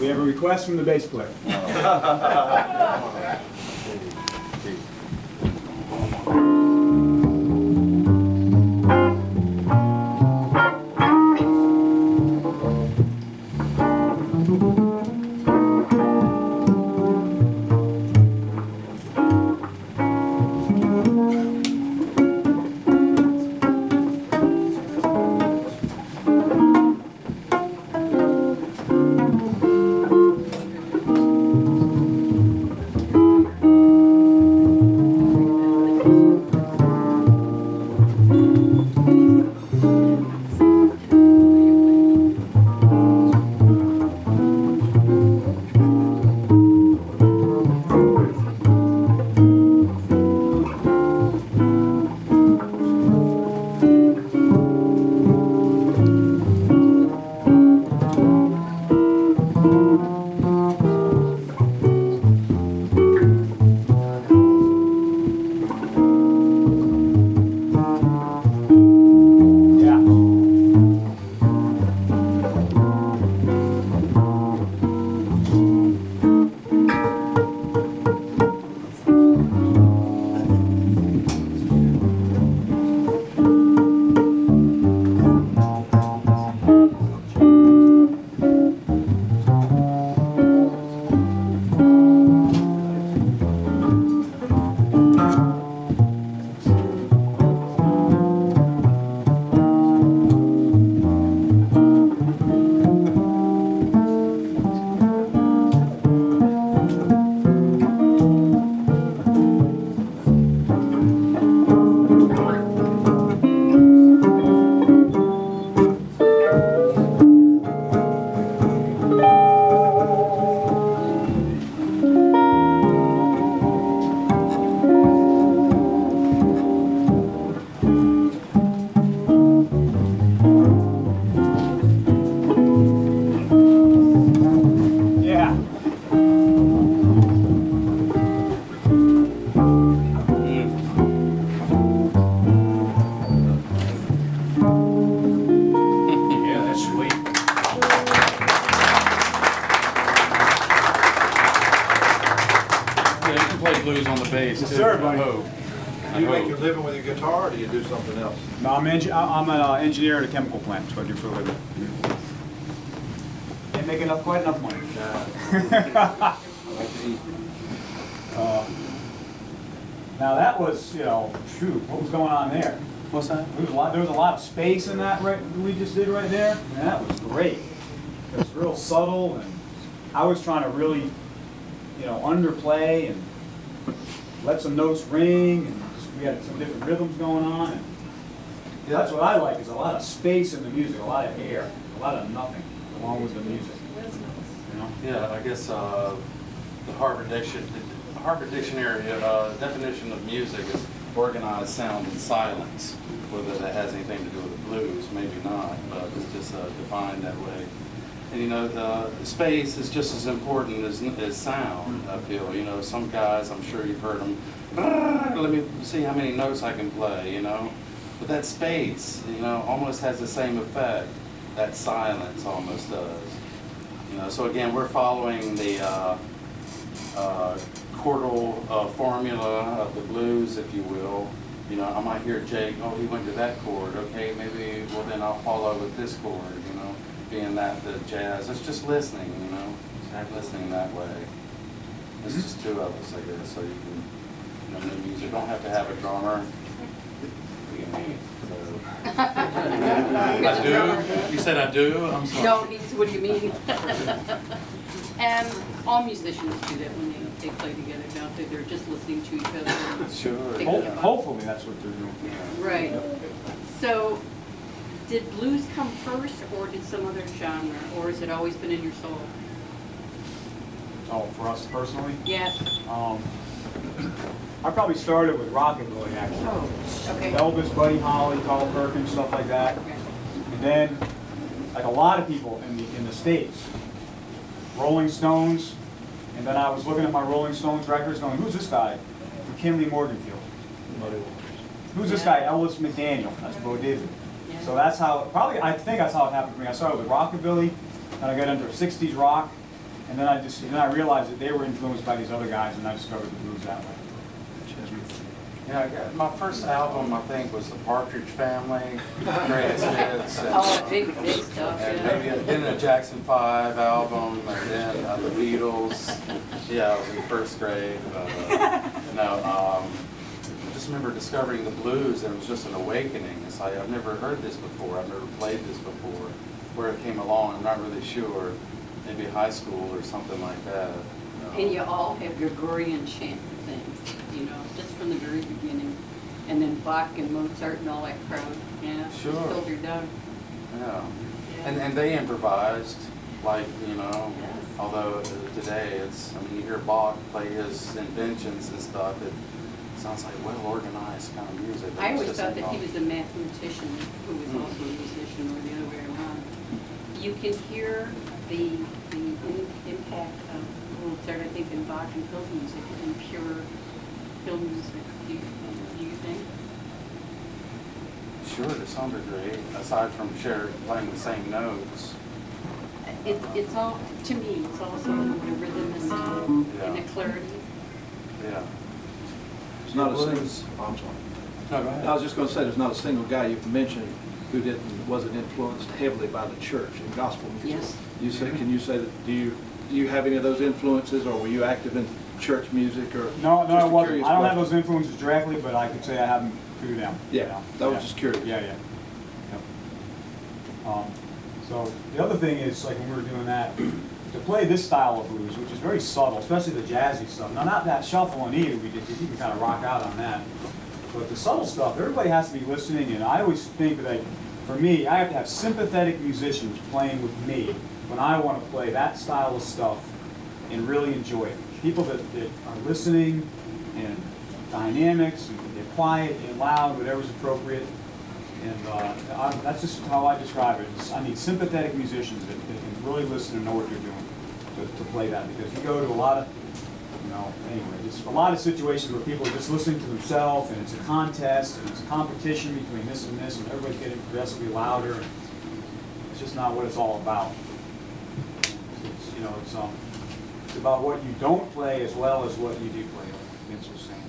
We have a request from the bass player. Blues on the bass. Yes, sir, buddy. Do you make your living with your guitar, or do you do something else? No, I'm an engineer at a chemical plant. That's what I do for a living. Ain't making quite enough money. Now that was, shoot, what was going on there? What's that? There was a lot of space in that we just did right there, and that was great. It was real subtle, and I was trying to really, underplay and let some notes ring, and we had some different rhythms going on. And that's what I like, is a lot of space in the music, a lot of air, a lot of nothing along with the music. Yeah, I guess the Harvard Dictionary definition of music is organized sound and silence. Whether that has anything to do with the blues, maybe not, but it's just defined that way. And the space is just as important as sound, I feel. Some guys, I'm sure you've heard them, let me see how many notes I can play, But that space, almost has the same effect that silence almost does. So again, we're following the chordal formula of the blues, if you will. I might hear Jake, oh, he went to that chord, okay, maybe, well then I'll follow with this chord, being that the jazz, it's just listening, listening that way. It's just two of us, I guess, so you can, the music, don't have to have a drummer. I do? You said I do? I'm sorry. No, what do you mean? And all musicians do that when they play together, don't they? They're just listening to each other. Sure. Hopefully that's what they're doing. Right. So, did blues come first, or did some other genre, or has it always been in your soul? Oh, for us personally? Yes. I probably started with rockabilly, actually. Oh, okay. Elvis, Buddy Holly, Carl Perkins, stuff like that. Okay. And then, like a lot of people in the States, Rolling Stones, and then I was looking at my Rolling Stones records going, who's this guy? McKinley Morganfield. Who's this guy? Ellis McDaniel. That's Bo Diddley. Yeah. So that's how, I think that's how it happened for me. I started with rockabilly, then I got into 60s rock, And then I realized that they were influenced by these other guys, and I discovered the blues that way. Yeah, my first album, I think, was the Partridge Family, Greatest Hits. And, Oh, big stuff, and yeah. maybe then a Jackson 5 album, and then the Beatles. Yeah, I was in first grade. I just remember discovering the blues, and it was just an awakening. It's like, I've never heard this before, I've never played this before. Where it came along, I'm not really sure. Maybe high school or something like that. And you all have Gregorian chant things, you know, just from the very beginning. And then Bach and Mozart and all that crowd, yeah. Sure. Filtered down. Yeah. Yeah. And they improvised, like, you know, Yes. although today it's, I mean, you hear Bach play his inventions and stuff, it sounds like well-organized kind of music. I It's always just thought that he improv. was a mathematician who was also a musician, or the other way around. You can hear the impact of Mozart, I think, in Bach and field music, and pure field music. Do you think? Sure, to some degree, aside from playing the same notes. It's all, to me, it's also the rhythm and the clarity. Yeah. It's not a single, Blues. oh, I'm sorry. No, go ahead. I was just gonna say, there's not a single guy you've mentioned who wasn't influenced heavily by the church and gospel music. Yes. Can you say that, do you have any of those influences, or were you active in church music, or? No, just I a wasn't. curious I don't have question. those influences directly, but I could say I have them through them. Yeah, you know? that was Yeah. just curious. Yeah. Yep. So the other thing is, like when we were doing that, to play this style of blues, which is very subtle, especially the jazzy stuff. Now, not that shuffle and E that we did, because you can kind of rock out on that. But the subtle stuff, everybody has to be listening, and I always think that, for me, I have to have sympathetic musicians playing with me when I want to play that style of stuff and really enjoy it. People that are listening, and dynamics, and they're quiet and loud, whatever's appropriate. And that's just how I describe it. I need sympathetic musicians that can really listen and know what they're doing to play that. Because you go to a lot of, anyway, just a lot of situations where people are just listening to themselves, and it's a contest, and it's a competition between this, and everybody's getting progressively louder. And it's just not what it's all about. It's about what you don't play as well as what you do play, like Vince was saying.